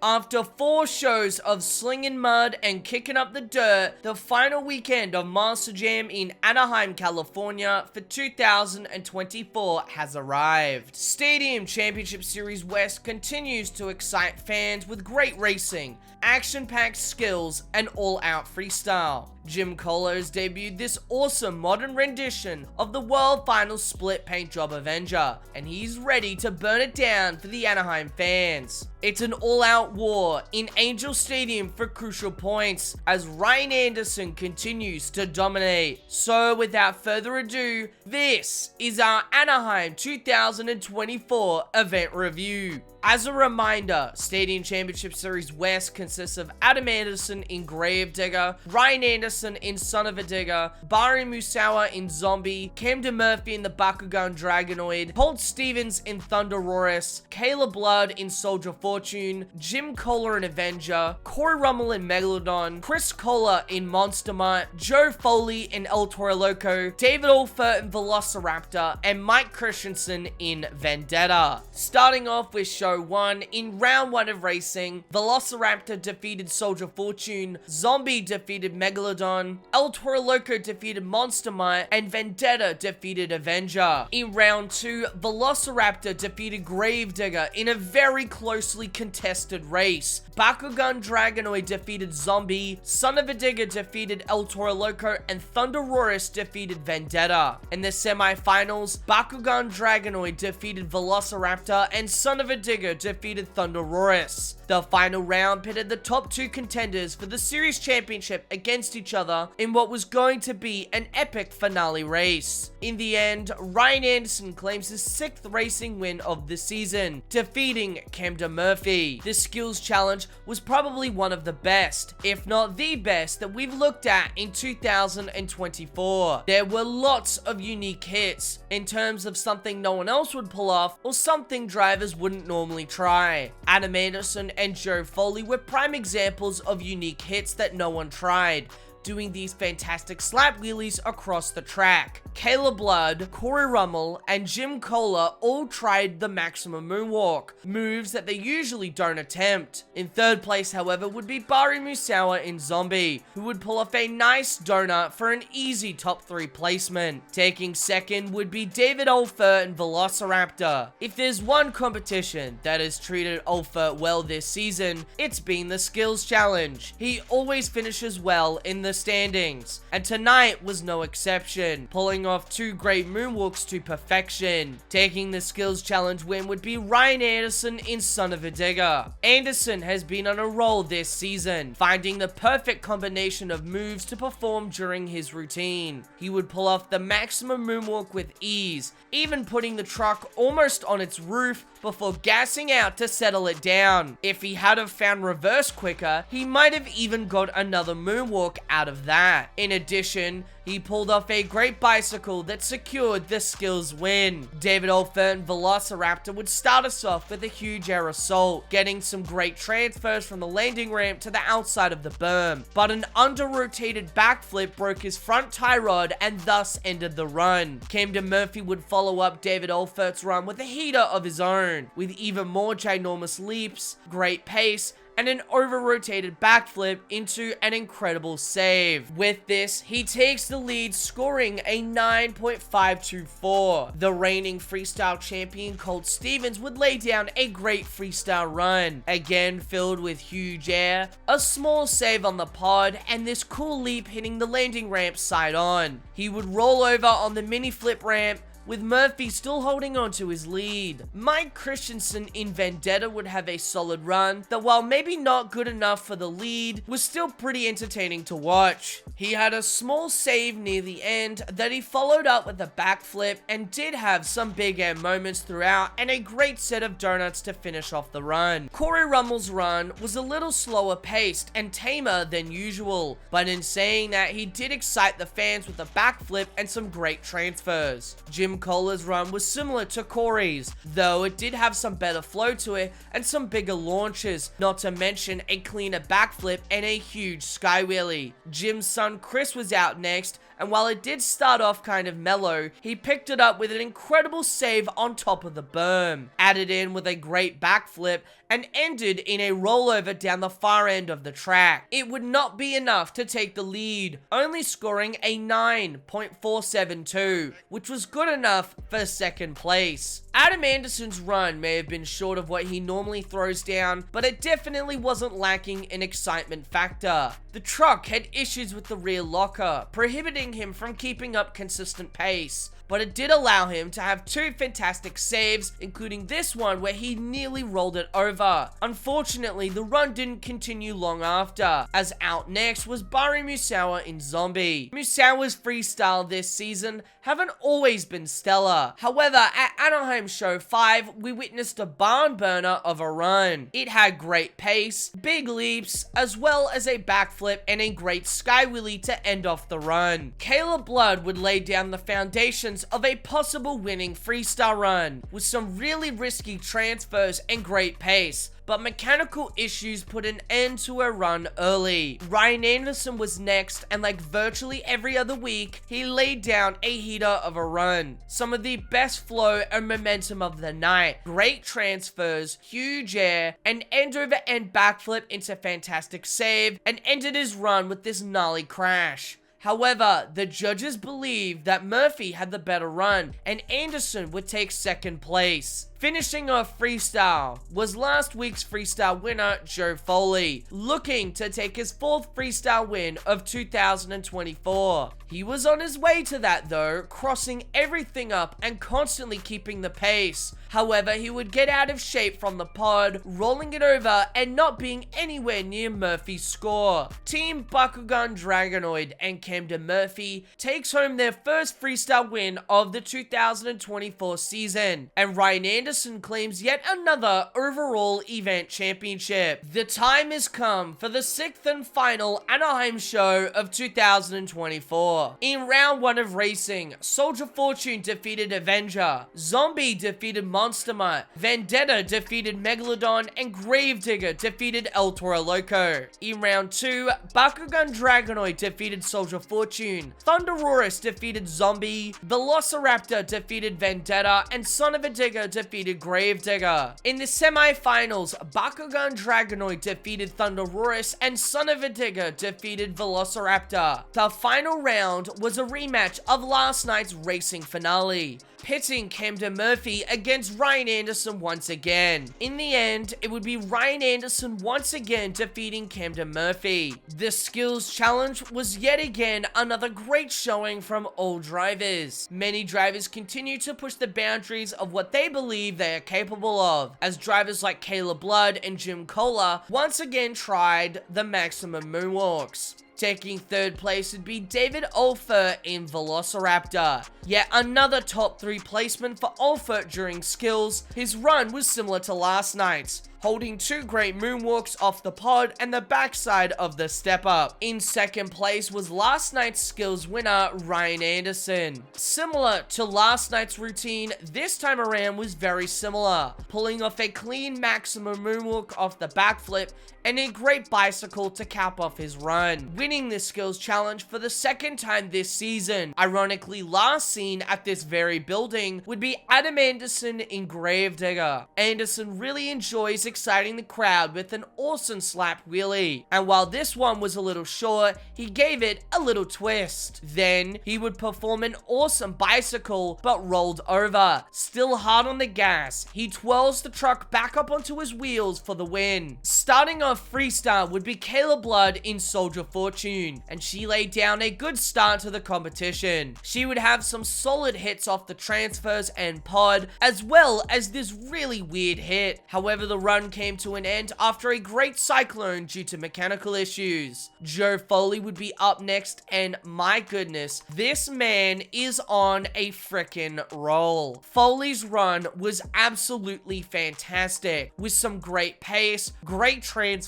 After 4 shows of slinging mud and kicking up the dirt, the final weekend of Monster Jam in Anaheim, California for 2024 has arrived. Stadium Championship Series West continues to excite fans with great racing, action-packed skills, and all-out freestyle. Jim Colos debuted this awesome modern rendition of the World Finals Split Paint Job Avenger, and he's ready to burn it down for the Anaheim fans. It's an all-out war in Angel Stadium for crucial points as Ryan Anderson continues to dominate. So without further ado, this is our Anaheim 2024 event review. As a reminder, Stadium Championship Series West consists of Adam Anderson in Gravedigger, Ryan Anderson in Son of a Digger, Barry Musawa in Zombie, Camden Murphy in the Bakugan Dragonoid, Holt Stevens in Thunderosaurus, Kayla Blood in Soldier Fortune, Jim Kohler in Avenger, Corey Rummel in Megalodon, Chris Kohler in Monster Mutt, Joe Foley in El Toro Loco, David Alford in Velociraptor, and Mike Christensen in Vendetta. Starting off with Show 1, in round 1 of racing, Velociraptor defeated Soldier Fortune, Zombie defeated Megalodon, El Toro Loco defeated Monster Mutt, and Vendetta defeated Avenger. In round 2, Velociraptor defeated Gravedigger in a very closely contested race. Bakugan Dragonoid defeated Zombie, Son of a Digger defeated El Toro Loco, and Thunderosaurus defeated Vendetta. In the semi-finals, Bakugan Dragonoid defeated Velociraptor, and Son of a Digger defeated Thunderosaurus. The final round pitted the top 2 contenders for the series championship against each other in what was going to be an epic finale race. In the end, Ryan Anderson claims his 6th racing win of the season, defeating Camden Murphy. This skills challenge was probably one of the best, if not the best, that we've looked at in 2024. There were lots of unique hits in terms of something no one else would pull off or something drivers wouldn't normally try. Adam Anderson and Joe Foley were prime examples of unique hits that no one tried, doing these fantastic slap wheelies across the track. Kayla Blood, Corey Rummel, and Jim Kohler all tried the maximum moonwalk, moves that they usually don't attempt. In 3rd place, however, would be Barry Musawa in Zombie, who would pull off a nice donut for an easy top 3 placement. Taking 2nd would be David Alford in Velociraptor. If there's one competition that has treated Alford well this season, it's been the skills challenge. He always finishes well in the standings, and tonight was no exception, pulling off 2 great moonwalks to perfection. Taking the skills challenge win would be Ryan Anderson in Son of a Digger. Anderson has been on a roll this season, finding the perfect combination of moves to perform during his routine. He would pull off the maximum moonwalk with ease, even putting the truck almost on its roof before gassing out to settle it down. If he had have found reverse quicker, he might have even got another moonwalk out of that. In addition, he pulled off a great bicycle that secured the skills win. David Alford and Velociraptor would start us off with a huge air assault, getting some great transfers from the landing ramp to the outside of the berm, but an under-rotated backflip broke his front tie rod and thus ended the run. Camden Murphy would follow up David Alford's run with a heater of his own, with even more ginormous leaps, great pace, and an over-rotated backflip into an incredible save. With this, he takes the lead, scoring a 9.524. The reigning freestyle champion Colt Stevens would lay down a great freestyle run, again filled with huge air, a small save on the pod, and this cool leap hitting the landing ramp side on. He would roll over on the mini flip ramp, with Murphy still holding on to his lead. Mike Christensen in Vendetta would have a solid run that, while maybe not good enough for the lead, was still pretty entertaining to watch. He had a small save near the end that he followed up with a backflip and did have some big air moments throughout and a great set of donuts to finish off the run. Corey Rummel's run was a little slower paced and tamer than usual, but in saying that, he did excite the fans with a backflip and some great transfers. Jim Kohler's run was similar to Corey's, though it did have some better flow to it and some bigger launches, not to mention a cleaner backflip and a huge sky wheelie. Jim's son Chris was out next, and while it did start off kind of mellow, he picked it up with an incredible save on top of the berm, added in with a great backflip, and ended in a rollover down the far end of the track. It would not be enough to take the lead, only scoring a 9.472, which was good enough for second place. Adam Anderson's run may have been short of what he normally throws down, but it definitely wasn't lacking an excitement factor. The truck had issues with the rear locker, prohibiting him from keeping up consistent pace, but it did allow him to have two fantastic saves, including this one where he nearly rolled it over. Unfortunately, the run didn't continue long after, as out next was Barry Musawa in Zombie. Musawa's freestyle this season haven't always been stellar. However, at Anaheim Show 5, we witnessed a barn burner of a run. It had great pace, big leaps, as well as a backflip and a great sky wheelie to end off the run. Caleb Blood would lay down the foundations of a possible winning freestyle run, with some really risky transfers and great pace, but mechanical issues put an end to her run early. Ryan Anderson was next, and like virtually every other week, he laid down a heater of a run. Some of the best flow and momentum of the night. Great transfers, huge air, an end-over-end backflip into fantastic save, and ended his run with this gnarly crash. However, the judges believed that Murphy had the better run, and Anderson would take second place. Finishing off freestyle was last week's freestyle winner, Joe Foley, looking to take his fourth freestyle win of 2024. He was on his way to that though, crossing everything up and constantly keeping the pace. However, he would get out of shape from the pod, rolling it over and not being anywhere near Murphy's score. Team Bakugan Dragonoid and Camden Murphy takes home their first freestyle win of the 2024 season, and Ryan Anderson claims yet another overall event championship. The time has come for the sixth and final Anaheim show of 2024. In round 1 of racing, Soldier Fortune defeated Avenger, Zombie defeated Monster Mutt, Vendetta defeated Megalodon, and Gravedigger defeated El Toro Loco. In round 2, Bakugan Dragonoid defeated Soldier Fortune, Thunderosaurus defeated Zombie, Velociraptor defeated Vendetta, and Son of a Digger defeated Gravedigger. In the semi-finals, Bakugan Dragonoid defeated Thunderosaurus, and Son of a Digger defeated Velociraptor. The final round was a rematch of last night's racing finale, pitting Camden Murphy against Ryan Anderson once again. In the end, it would be Ryan Anderson once again defeating Camden Murphy. The skills challenge was yet again another great showing from all drivers. Many drivers continue to push the boundaries of what they believe they are capable of, as drivers like Caleb Blood and Jim Kohler once again tried the maximum moonwalks. Taking third place would be David Olfert in Velociraptor. Yet another top 3 placement for Olfert during skills. His run was similar to last night's, holding 2 great moonwalks off the pod and the backside of the step up. In second place was last night's skills winner, Ryan Anderson. Similar to last night's routine, this time around was very similar, pulling off a clean maximum moonwalk off the backflip and a great bicycle to cap off his run, winning this skills challenge for the second time this season. Ironically, last seen at this very building would be Adam Anderson in Gravedigger. Anderson really enjoys exciting the crowd with an awesome slap wheelie, and while this one was a little short, he gave it a little twist. Then he would perform an awesome bicycle but rolled over. Still hard on the gas, he twirls the truck back up onto his wheels for the win. Starting off freestyle would be Caleb Blood in Soldier Fortune, and she laid down a good start to the competition. She would have some solid hits off the transfers and pod, as well as this really weird hit. However, the run came to an end after a great cyclone due to mechanical issues. Joe Foley would be up next, and my goodness, this man is on a frickin' roll. Foley's run was absolutely fantastic, with some great pace, great transfers,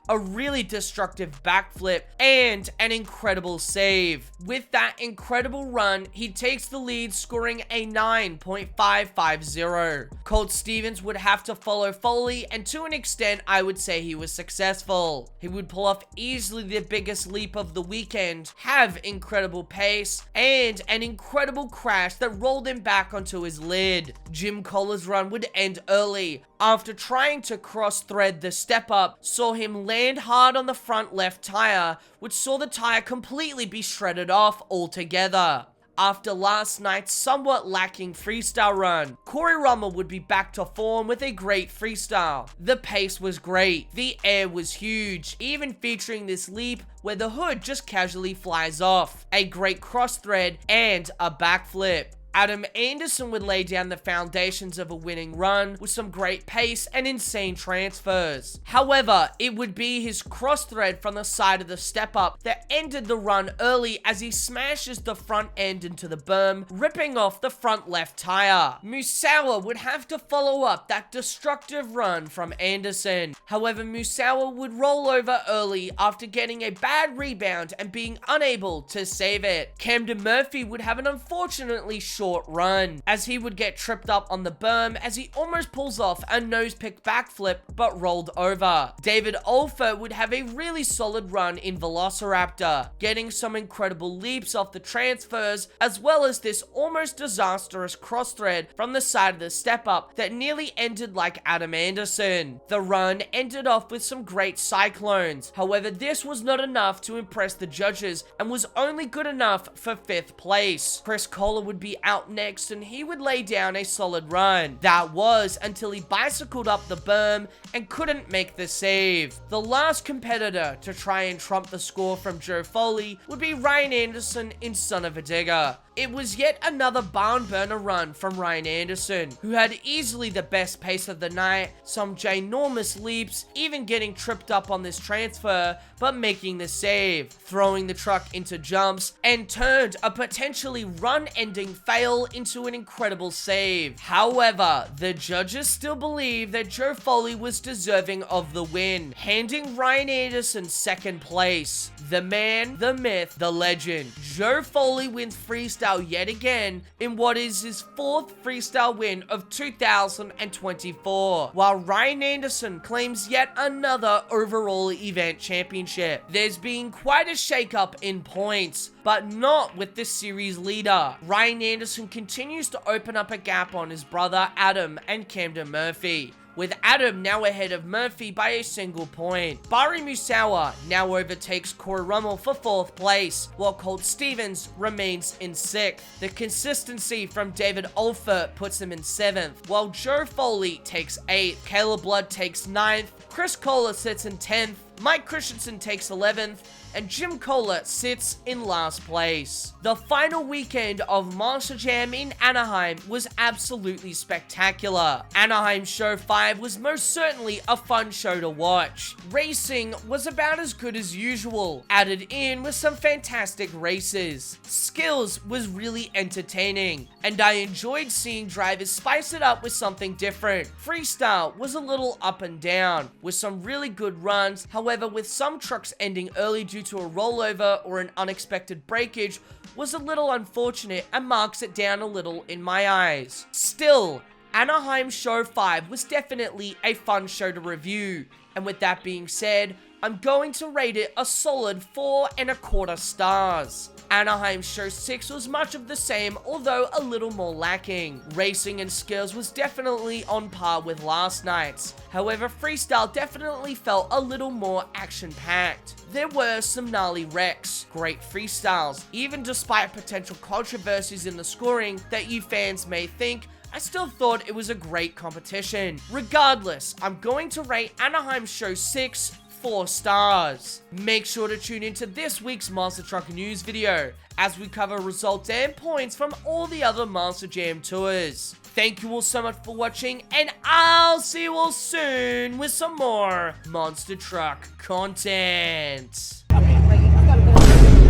a really destructive backflip, and an incredible save. With that incredible run, he takes the lead, scoring a 9.550. Colt Stevens would have to follow Foley, and to an extent, I would say he was successful. He would pull off easily the biggest leap of the weekend, have incredible pace, and an incredible crash that rolled him back onto his lid. Jim Kohler's run would end early, after trying to cross-thread the step-up, saw him land hard on the front left tire, which saw the tire completely be shredded off altogether. After last night's somewhat lacking freestyle run, Corey Rummel would be back to form with a great freestyle. The pace was great, the air was huge, even featuring this leap where the hood just casually flies off, a great cross thread, and a backflip. Adam Anderson would lay down the foundations of a winning run with some great pace and insane transfers. However, it would be his cross thread from the side of the step up that ended the run early as he smashes the front end into the berm, ripping off the front left tire. Musawa would have to follow up that destructive run from Anderson. However, Musawa would roll over early after getting a bad rebound and being unable to save it. Camden Murphy would have an unfortunately short run, as he would get tripped up on the berm as he almost pulls off a nose pick backflip but rolled over. David Olfer would have a really solid run in Velociraptor, getting some incredible leaps off the transfers, as well as this almost disastrous cross thread from the side of the step up that nearly ended like Adam Anderson. The run ended off with some great cyclones. However, this was not enough to impress the judges and was only good enough for 5th place. Chris Kohler would be out next, and he would lay down a solid run. That was until he bicycled up the berm and couldn't make the save. The last competitor to try and trump the score from Joe Foley would be Ryan Anderson in Son of a Digger. It was yet another barn burner run from Ryan Anderson, who had easily the best pace of the night, some ginormous leaps, even getting tripped up on this transfer, but making the save, throwing the truck into jumps, and turned a potentially run-ending fail into an incredible save. However, the judges still believe that Joe Foley was deserving of the win, handing Ryan Anderson 2nd place. The man, the myth, the legend. Joe Foley wins freestyle yet again in what is his 4th freestyle win of 2024, while Ryan Anderson claims yet another overall event championship. There's been quite a shakeup in points, but not with the series leader. Ryan Anderson continues to open up a gap on his brother Adam and Camden Murphy, with Adam now ahead of Murphy by a single point. Bari Musawa now overtakes Corey Rummel for 4th place, while Colt Stevens remains in 6th. The consistency from David Olfer puts him in 7th, while Joe Foley takes 8th, Caleb Blood takes 9th, Chris Kohler sits in 10th, Mike Christensen takes 11th, and Jim Kohler sits in last place. The final weekend of Monster Jam in Anaheim was absolutely spectacular. Anaheim Show 5 was most certainly a fun show to watch. Racing was about as good as usual, added in with some fantastic races. Skills was really entertaining, and I enjoyed seeing drivers spice it up with something different. Freestyle was a little up and down, with some really good runs, however with some trucks ending early due to a rollover or an unexpected breakage was a little unfortunate and marks it down a little in my eyes. Still, Anaheim Show 5 was definitely a fun show to review, and with that being said, I'm going to rate it a solid 4.25 stars. Anaheim Show 6 was much of the same, although a little more lacking. Racing and skills was definitely on par with last night's. However, freestyle definitely felt a little more action-packed. There were some gnarly wrecks, great freestyles, even despite potential controversies in the scoring that you fans may think, I still thought it was a great competition. Regardless, I'm going to rate Anaheim Show 6 4 stars. Make sure to tune into this week's Monster Truck News video as we cover results and points from all the other Monster Jam tours. Thank you all so much for watching, and I'll see you all soon with some more Monster Truck content.